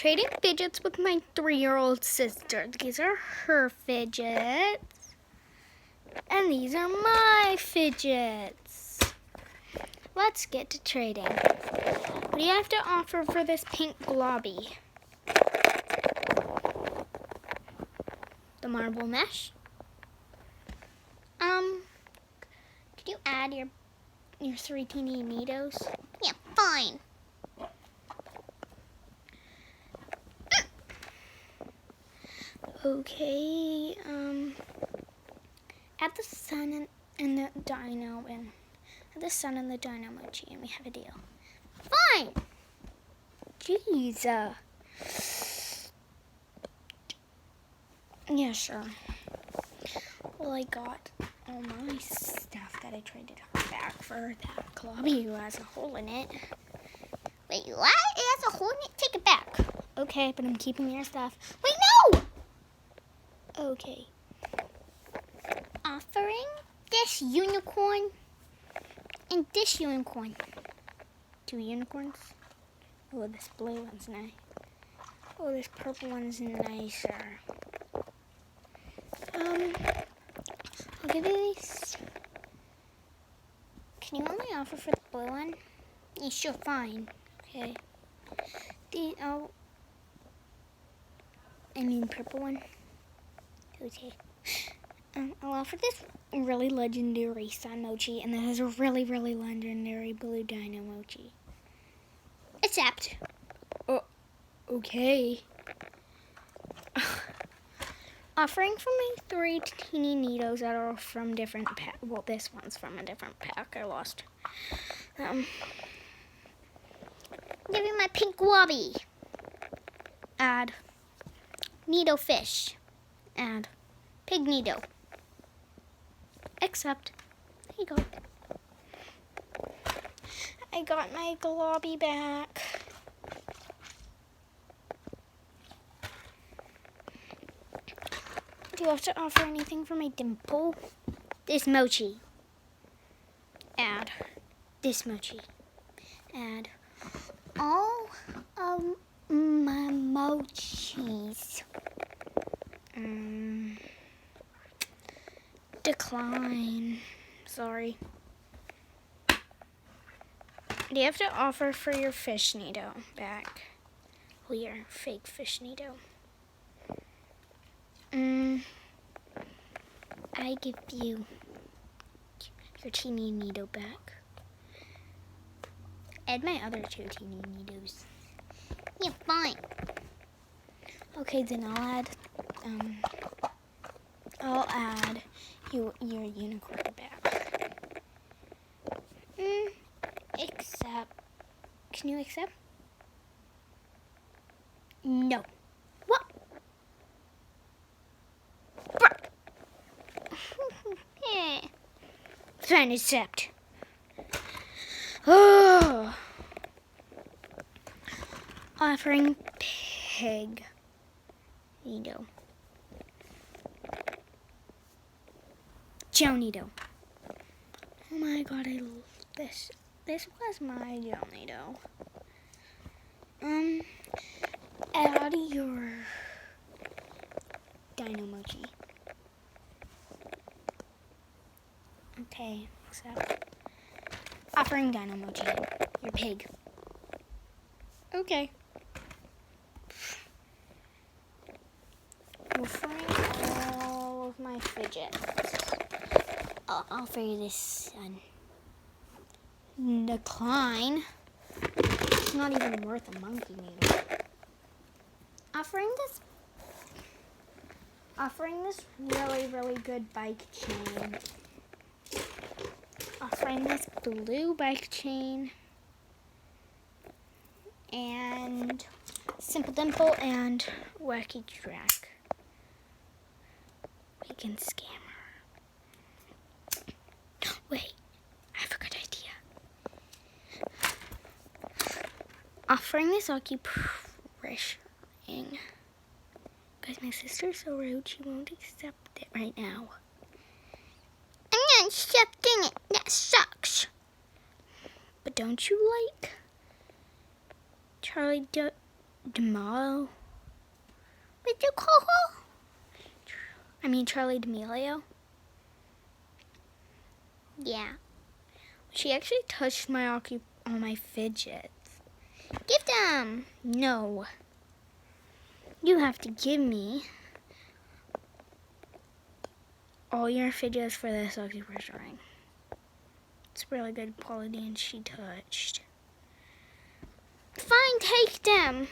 trading fidgets with my 3-year-old sister. These are her fidgets. And these are my fidgets. Let's get to trading. What do you have to offer for this pink globby? The marble mesh? Could you add your 3 teeny needles? Yeah, fine. Okay, add the sun and the dino and add the sun and the dino mochi and we have a deal. Fine! Jeez. Yeah, sure. Well, I got all my stuff that I traded her back for that globby who has a hole in it. Wait, what? It has a hole in it? Take it back. Okay, but I'm keeping your stuff. Wait, no! Okay. Offering this unicorn and this unicorn. 2 unicorns. Oh, this blue one's nice. Oh, this purple one's nicer. I'll give you these. Can you only offer for the blue one? Yeah, sure, fine. Okay. Purple one. Okay. I'll offer this really legendary sun mochi, and then there's a really, really legendary blue dino mochi. Accept. Oh, okay. Offering for my 3 teeny needles that are from different pack. Well, this one's from a different pack. I lost. Give me my pink globby. Add needle fish. Add pig needle. Accept. There you go. I got my globby back. Do you have to offer anything for my dimple? This mochi. Add this mochi. Add all of my mochis. Decline. Sorry. Do you have to offer for your fish needle back? Oh, your fake fish needle. I give you your teeny needle back. Add my other 2 teeny needles. Yeah, fine. Okay, then I'll add your unicorn back. Accept. Can you accept? No. What? Fine, accept. Oh. Offering pig needle. Gel needle. Oh my god, I love this. This was my gel needle. Add your dino mochi. Okay, accept. Offering dino mochi. Your pig. Okay. Offering all of my fidgets. I'll offer you this decline. It's not even worth a monkey needle. Offering this really, really good bike chain. Offering this blue bike chain. And Simple Dimple and Wacky Track. We can scam her. Wait, I have a good idea. Offering this, I'll keep pressuring. Guys, my sister's so rude, she won't accept it right now. I'm not accepting it. That sucks. But don't you like Charlie D'Amelio? What you call her? I mean Charlie D'Amelio? Yeah. She actually touched all my fidgets. Give them! No. You have to give me all your fidgets for this acupressure ring. It's really good quality and she touched. Fine, take them.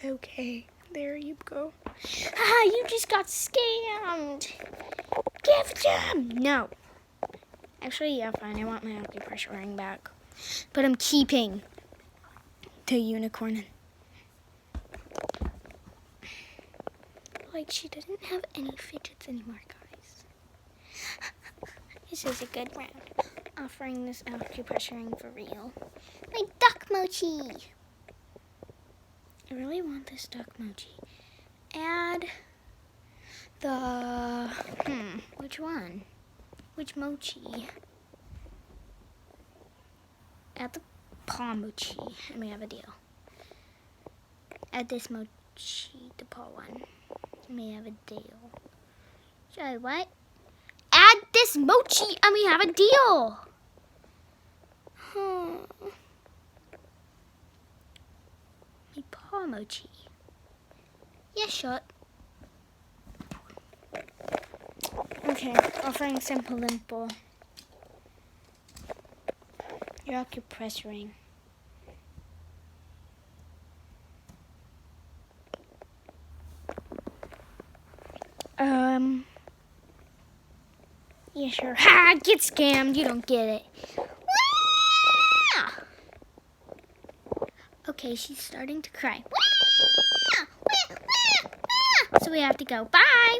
Okay, there you go. Ah, you just got scammed. Give them. No. Actually, yeah, fine. I want my acupressure ring back. But I'm keeping the unicorn. Like, she doesn't have any fidgets anymore, guys. This is a good round. Offering this acupressure ring for real. My duck mochi. I really want this duck mochi. Add the, which one? Which mochi? Add the paw mochi, and we have a deal. Add this mochi, the paw one, and we have a deal. Sorry, what? Add this mochi, and we have a deal. My paw mochi. Yeah, shut. Okay, offering simple limple. Your acupressure ring. Yeah, sure. Ha! Get scammed. You don't get it. Okay, she's starting to cry. So we have to go. Bye.